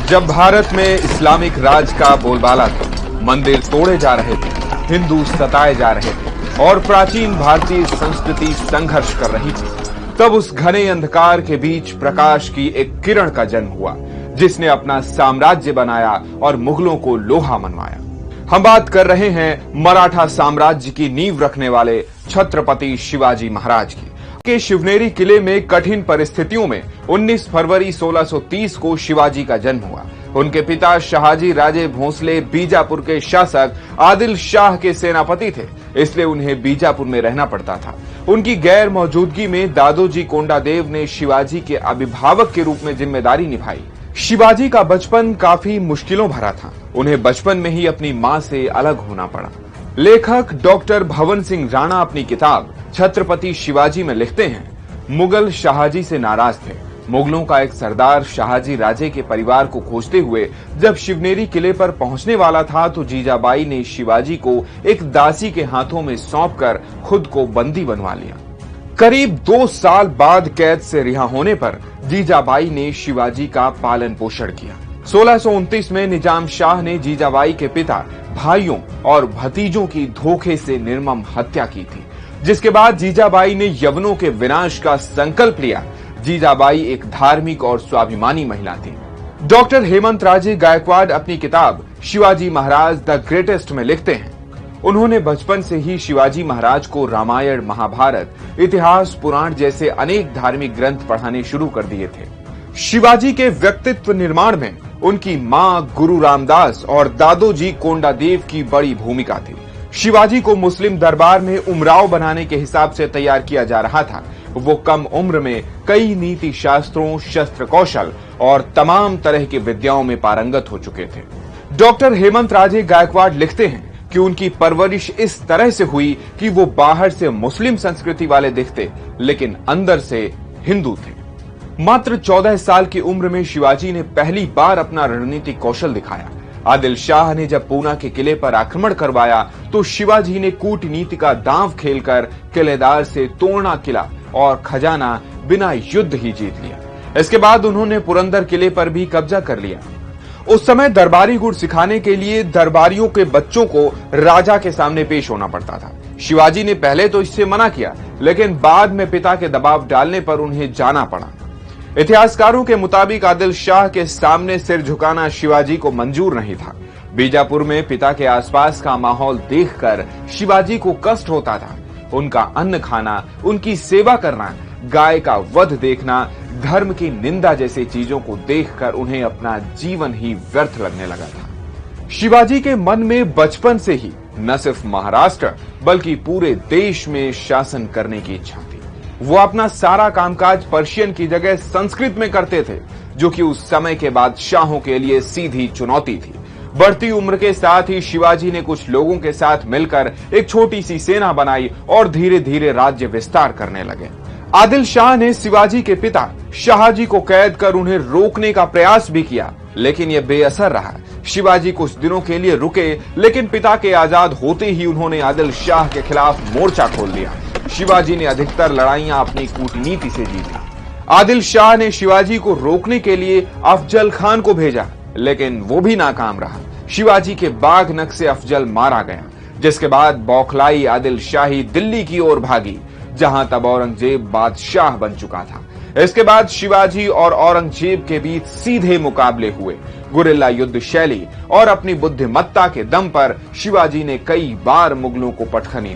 जब भारत में इस्लामिक राज का बोलबाला था, मंदिर तोड़े जा रहे थे, हिंदू सताए जा रहे थे और प्राचीन भारतीय संस्कृति संघर्ष कर रही थी, तब उस घने अंधकार के बीच प्रकाश की एक किरण का जन्म हुआ, जिसने अपना साम्राज्य बनाया और मुगलों को लोहा मनवाया। हम बात कर रहे हैं मराठा साम्राज्य की नींव रखने वाले छत्रपति शिवाजी महाराज की। के शिवनेरी किले में कठिन परिस्थितियों में 19 फरवरी 1630 को शिवाजी का जन्म हुआ। उनके पिता शाहजी राजे भोसले बीजापुर के शासक आदिल शाह के सेनापति थे, इसलिए उन्हें बीजापुर में रहना पड़ता था। उनकी गैर मौजूदगी में दादोजी कोंडादेव ने शिवाजी के अभिभावक के रूप में जिम्मेदारी निभाई। शिवाजी का बचपन काफी मुश्किलों भरा था। उन्हें बचपन में ही अपनी मां से अलग होना पड़ा। लेखक डॉक्टर भवन सिंह राणा अपनी किताब छत्रपति शिवाजी में लिखते हैं, मुगल शाहजी से नाराज थे। मुगलों का एक सरदार शाहजी राजे के परिवार को खोजते हुए जब शिवनेरी किले पर पहुंचने वाला था तो जीजाबाई ने शिवाजी को एक दासी के हाथों में सौंपकर खुद को बंदी बनवा लिया। करीब 2 साल बाद कैद से रिहा होने पर जीजाबाई ने शिवाजी का पालन पोषण किया। 1629 में निजाम शाह ने जीजाबाई के पिता, भाइयों और भतीजों की धोखे से निर्मम हत्या की थी, जिसके बाद जीजाबाई ने यवनों के विनाश का संकल्प लिया। जीजाबाई एक धार्मिक और स्वाभिमानी महिला थी। डॉक्टर हेमंत राजे गायकवाड़ अपनी किताब शिवाजी महाराज द ग्रेटेस्ट में लिखते हैं, उन्होंने बचपन से ही शिवाजी महाराज को रामायण, महाभारत, इतिहास, पुराण जैसे अनेक धार्मिक ग्रंथ पढ़ाने शुरू कर दिए थे। शिवाजी के व्यक्तित्व निर्माण में उनकी मां गुरु रामदास और दादोजी कोंडादेव की बड़ी भूमिका थी। शिवाजी को मुस्लिम दरबार में उमराव बनाने के हिसाब से तैयार किया जा रहा था। वो कम उम्र में कई नीति शास्त्रों, शस्त्र कौशल और तमाम तरह की विद्याओं में पारंगत हो चुके थे। डॉक्टर हेमंत राजे गायकवाड़ लिखते हैं कि उनकी परवरिश इस तरह से हुई कि वो बाहर से मुस्लिम संस्कृति वाले दिखते, लेकिन अंदर से हिंदू थे। मात्र 14 साल की उम्र में शिवाजी ने पहली बार अपना रणनीतिक कौशल दिखाया। आदिल शाह ने जब पूना के किले पर आक्रमण करवाया तो शिवाजी ने कूटनीति का दांव खेलकर किलेदार से तोड़ना किला और खजाना बिना युद्ध ही जीत लिया। इसके बाद उन्होंने पुरंदर किले पर भी कब्जा कर लिया। उस समय दरबारी गुर सिखाने के लिए दरबारियों के बच्चों को राजा के सामने पेश होना पड़ता था। शिवाजी ने पहले तो इससे मना किया, लेकिन बाद में पिता के दबाव डालने पर उन्हें जाना पड़ा। इतिहासकारों के मुताबिक आदिल शाह के सामने सिर झुकाना शिवाजी को मंजूर नहीं था। बीजापुर में पिता के आसपास का माहौल देखकर शिवाजी को कष्ट होता था। उनका अन्न खाना, उनकी सेवा करना, गाय का वध देखना, धर्म की निंदा जैसी चीजों को देखकर उन्हें अपना जीवन ही व्यर्थ लगने लगा था। शिवाजी के मन में बचपन से ही न सिर्फ महाराष्ट्र बल्कि पूरे देश में शासन करने की इच्छा थी। वो अपना सारा कामकाज पर्शियन की जगह संस्कृत में करते थे, जो कि उस समय के बादशाहों के लिए सीधी चुनौती थी। बढ़ती उम्र के साथ ही शिवाजी ने कुछ लोगों के साथ मिलकर एक छोटी सी सेना बनाई और धीरे धीरे राज्य विस्तार करने लगे। आदिल शाह ने शिवाजी के पिता शाहजी को कैद कर उन्हें रोकने का प्रयास भी किया, लेकिन यह बेअसर रहा। शिवाजी कुछ दिनों के लिए रुके, लेकिन पिता के आजाद होते ही उन्होंने आदिल शाह के खिलाफ मोर्चा खोल दिया। शिवाजी ने अधिकतर लड़ाइयां अपनी कूटनीति से जीती। आदिल शाह ने शिवाजी को रोकने के लिए अफजल खान को भेजा, लेकिन वो भी नाकाम रहा। शिवाजी के बाघ नख से अफजल मारा गया, जिसके बाद बौखलाई आदिल शाही दिल्ली की ओर भागी, जहां तब औरंगजेब बादशाह बन चुका था। इसके बाद शिवाजी और औरंगजेब के बीच सीधे मुकाबले हुए। गुरिल्ला युद्ध शैली और अपनी बुद्धिमत्ता के दम पर शिवाजी ने कई बार मुगलों को पटखनी